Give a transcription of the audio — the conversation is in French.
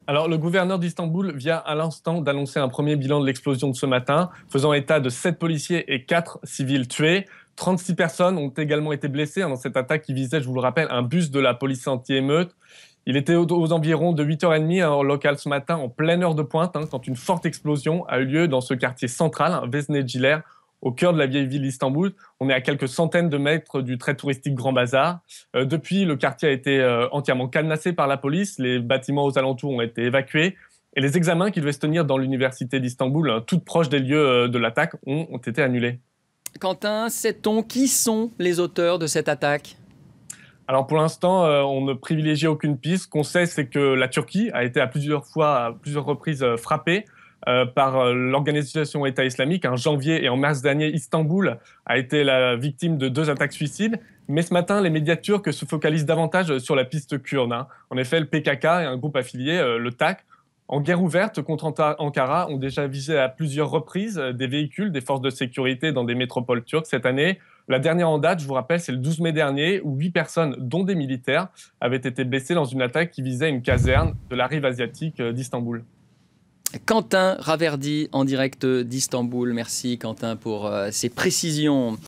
Alors, le gouverneur d'Istanbul vient à l'instant d'annoncer un premier bilan de l'explosion de ce matin, faisant état de 7 policiers et 4 civils tués. 36 personnes ont également été blessées dans cette attaque qui visait, je vous le rappelle, un bus de la police anti-émeute. Il était aux environs de 8h30 en local ce matin, en pleine heure de pointe, quand une forte explosion a eu lieu dans ce quartier central, Vesneciler, au cœur de la vieille ville d'Istanbul. On est à quelques centaines de mètres du très touristique Grand Bazar. Depuis, le quartier a été entièrement cadenassé par la police. Les bâtiments aux alentours ont été évacués. Et les examens qui devaient se tenir dans l'université d'Istanbul, toute proche des lieux de l'attaque, ont été annulés. Quentin, sait-on qui sont les auteurs de cette attaque? Alors pour l'instant, on ne privilégie aucune piste. Ce qu'on sait, c'est que la Turquie a été à plusieurs reprises frappée par l'organisation État islamique. En janvier et en mars dernier, Istanbul a été la victime de 2 attaques suicides. Mais ce matin, les médias turcs se focalisent davantage sur la piste kurde. En effet, le PKK et un groupe affilié, le TAK, en guerre ouverte contre Ankara, ont déjà visé à plusieurs reprises des véhicules des forces de sécurité dans des métropoles turques cette année. La dernière en date, je vous rappelle, c'est le 12 mai dernier, où 8 personnes, dont des militaires, avaient été blessées dans une attaque qui visait une caserne de la rive asiatique d'Istanbul. Quentin Raverdi en direct d'Istanbul. Merci Quentin pour ces précisions.